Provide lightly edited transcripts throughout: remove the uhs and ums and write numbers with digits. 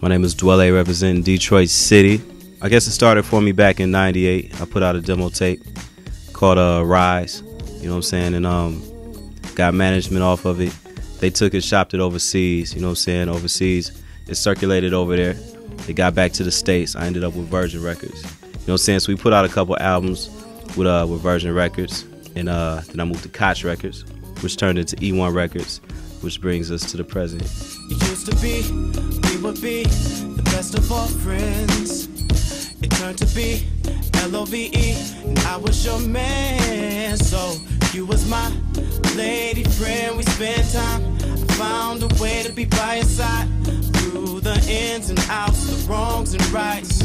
My name is Dwele, representing Detroit City. I guess it started for me back in '98. I put out a demo tape called Rise, you know what I'm saying, and got management off of it. They took it, shopped it overseas, you know what I'm saying, overseas. It circulated over there. It got back to the States. I ended up with Virgin Records. You know what I'm saying? So we put out a couple albums with Virgin Records, and then I moved to Koch Records, which turned into E1 Records, which brings us to the present. It used to be, we would be the best of all friends. It turned to be L-O-V-E, and I was your man. So you was my lady friend. We spent time, I found a way to be by your side through the ins and outs, the wrongs and rights.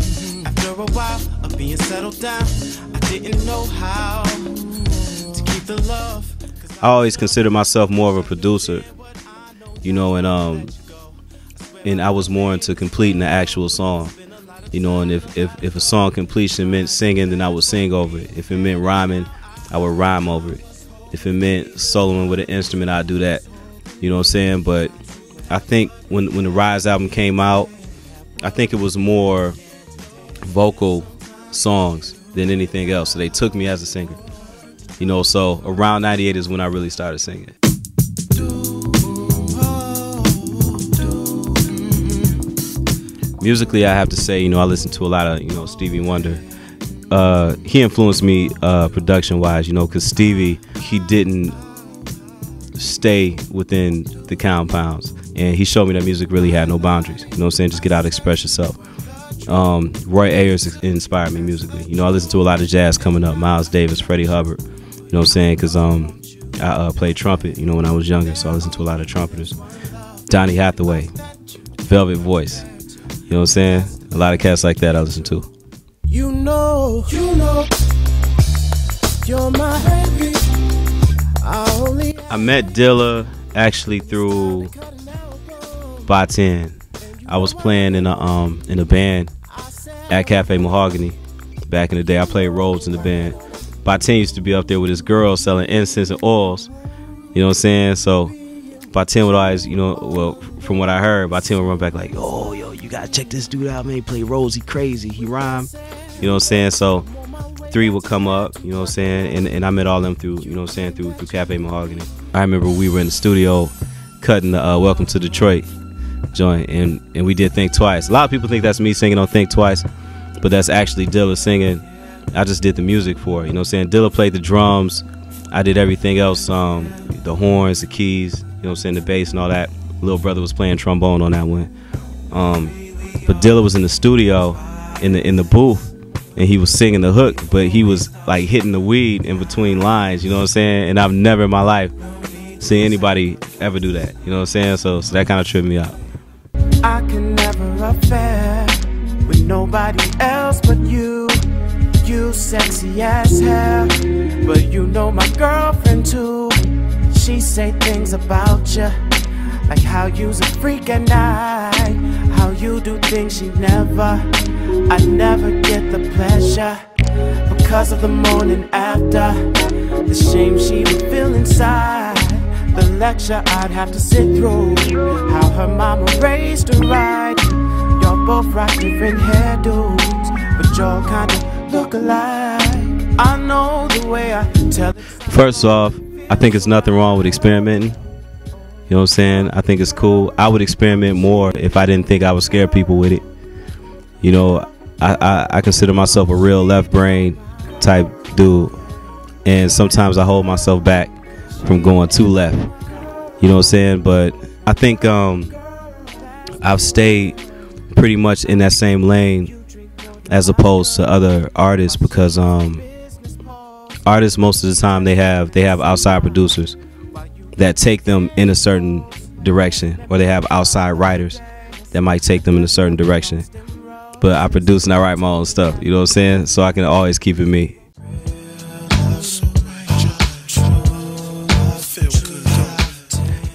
After a while of being settled down, I didn't know how to keep the love. I always consider myself more of a producer, you know, and I was more into completing the actual song, you know, and if a song completion meant singing, then I would sing over it. If it meant rhyming, I would rhyme over it. If it meant soloing with an instrument, I'd do that, you know what I'm saying? But I think when the Rise album came out, I think it was more vocal songs than anything else. So they took me as a singer, you know, so around '98 is when I really started singing. Musically, I have to say, you know, I listen to a lot of, you know, Stevie Wonder. He influenced me production-wise, you know, because Stevie, he didn't stay within the compounds, and he showed me that music really had no boundaries. You know what I'm saying? Just get out, express yourself. Roy Ayers inspired me musically. You know, I listen to a lot of jazz coming up, Miles Davis, Freddie Hubbard. You know what I'm saying? Because I played trumpet, you know, when I was younger, so I listened to a lot of trumpeters. Donny Hathaway, Velvet Voice. You know what I'm saying? A lot of cats like that I listen to. You know, you're my baby. I met Dilla actually through Baten. I was playing in a band at Cafe Mahogany back in the day. I played roles in the band. Baten used to be up there with his girl selling incense and oils. You know what I'm saying? So Baten would always, you know, well, from what I heard, Baten would run back like, oh, yo, you gotta check this dude out, man. He play roles, he crazy, he rhyme. You know what I'm saying? So 3 would come up, you know what I'm saying? And I met all them through, you know what I'm saying, through Cafe Mahogany. I remember we were in the studio cutting the Welcome to Detroit joint, and we did Think Twice. A lot of people think that's me singing on Think Twice, but that's actually Dilla singing. I just did the music for it, you know what I'm saying? Dilla played the drums, I did everything else, the horns, the keys, you know what I'm saying, the bass and all that. Little brother was playing trombone on that one. But Dilla was in the studio, in the booth, and he was singing the hook, but he was like hitting the weed in between lines, you know what I'm saying? And I've never in my life seen anybody ever do that, you know what I'm saying? So that kind of tripped me out. I can never affair with nobody else but you. You sexy as hell, but you know my girlfriend too. She say things about you, like how you's a freak at night, how you do things she never. I never get the pleasure because of the morning after, the shame she would feel inside, the lecture I'd have to sit through, how her mama raised her right. Y'all both rock different hairdos, but y'all kinda look alike. I know the way I tell it. First off, I think it's nothing wrong with experimenting. You know what I'm saying? I think it's cool. I would experiment more if I didn't think I would scare people with it. You know, I consider myself a real left brain type dude, and sometimes I hold myself back from going too left. You know what I'm saying? But I think I've stayed pretty much in that same lane as opposed to other artists, because artists most of the time they have outside producers that take them in a certain direction, or they have outside writers that might take them in a certain direction. But I produce and I write my own stuff, you know what I'm saying? So I can always keep it me.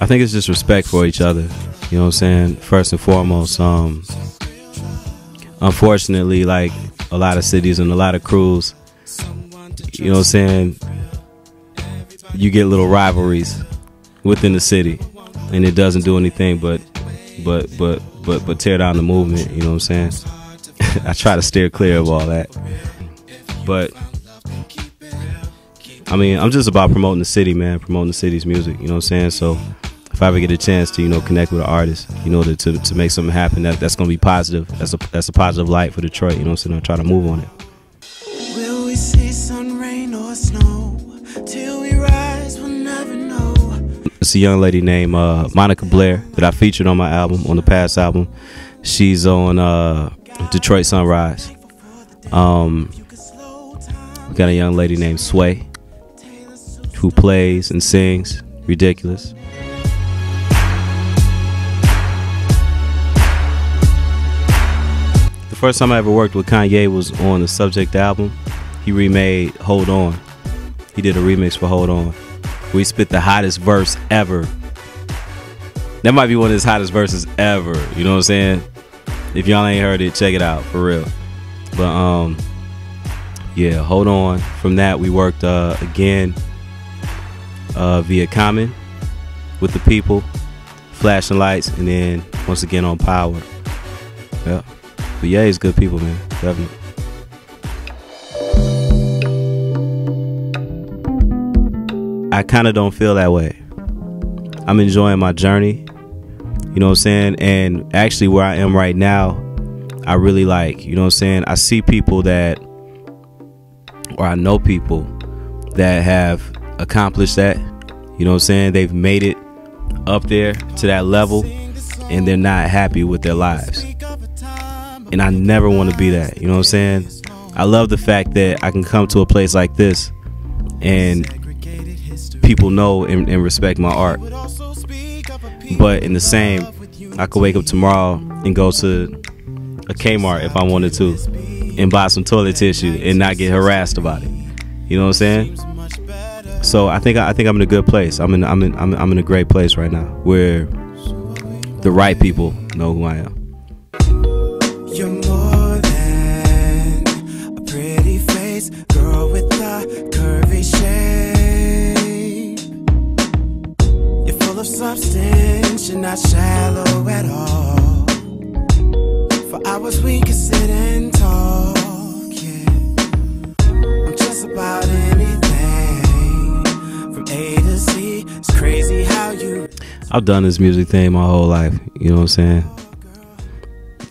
I think it's just respect for each other, you know what I'm saying? First and foremost, unfortunately, like a lot of cities and a lot of crews, you know what I'm saying, you get little rivalries within the city, and it doesn't do anything but but tear down the movement. You know what I'm saying? I try to steer clear of all that. But I mean, I'm just about promoting the city, man. Promoting the city's music. You know what I'm saying? So if I ever get a chance to, you know, connect with an artist, you know, to make something happen that's gonna be positive. That's a positive light for Detroit. You know what I'm saying? I'll try to move on it. Will we see sun, rain, or snow? Till we rise, we'll never know. It's a young lady named Monica Blair that I featured on my album, on the past album. She's on Detroit Sunrise. We got a young lady named Sway who plays and sings Ridiculous. The first time I ever worked with Kanye was on the Subject album. He remade Hold On. He did a remix for Hold On. We spit the hottest verse ever. That might be one of his hottest verses ever. You know what I'm saying? If y'all ain't heard it, check it out for real. But yeah, Hold On. From that, we worked again via Common with the People, Flashing Lights, and then once again on Power. Yeah, but yeah, he's good people, man. Definitely. I kind of don't feel that way. I'm enjoying my journey. You know what I'm saying? And actually where I am right now, I really like, you know what I'm saying? I see people that, or I know people that have accomplished that. You know what I'm saying? They've made it up there to that level and they're not happy with their lives. And I never want to be that. You know what I'm saying? I love the fact that I can come to a place like this and people know and respect my art. But in the same, I could wake up tomorrow and go to a Kmart if I wanted to and buy some toilet tissue and not get harassed about it. You know what I'm saying? So I think I'm in a good place. I'm in a great place right now where the right people know who I am. You're more than a pretty face, girl with a curvy shape. You're full of substance, you're not shallow at all. For hours we can sit and talk, yeah. I'm just about anything from A to Z. It's crazy how you. I've done this music thing my whole life, you know what I'm saying?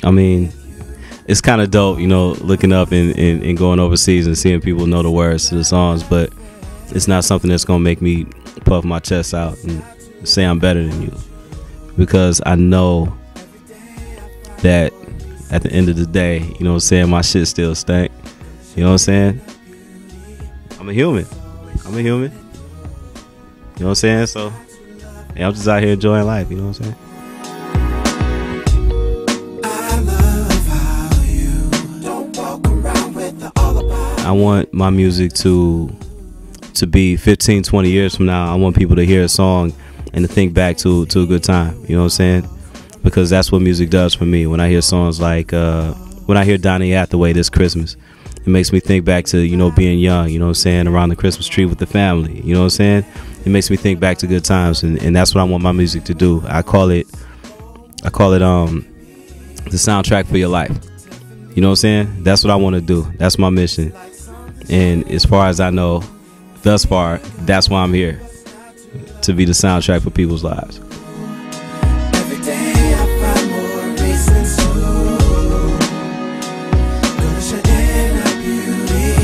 I mean, it's kind of dope, you know, looking up and going overseas and seeing people know the words to the songs, but it's not something that's going to make me puff my chest out and say I'm better than you, because I know that at the end of the day, you know what I'm saying, my shit still stank. You know what I'm saying? I'm a human. You know what I'm saying? So yeah, I'm just out here enjoying life, you know what I'm saying? I want my music to be 15, 20 years from now. I want people to hear a song and to think back to a good time. You know what I'm saying? Because that's what music does for me. When I hear songs like, when I hear Donny Hathaway this Christmas, it makes me think back to, you know, being young, you know what I'm saying, around the Christmas tree with the family. You know what I'm saying? It makes me think back to good times, and that's what I want my music to do. I call it the soundtrack for your life. You know what I'm saying? That's what I want to do. That's my mission. And as far as I know, thus far, that's why I'm here, to be the soundtrack for people's lives. Every day I find more reasons to notice your inner beauty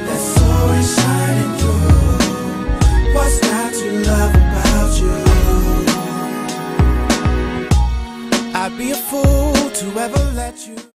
that's always shining through. What's not to love about you? I'd be a fool to ever let you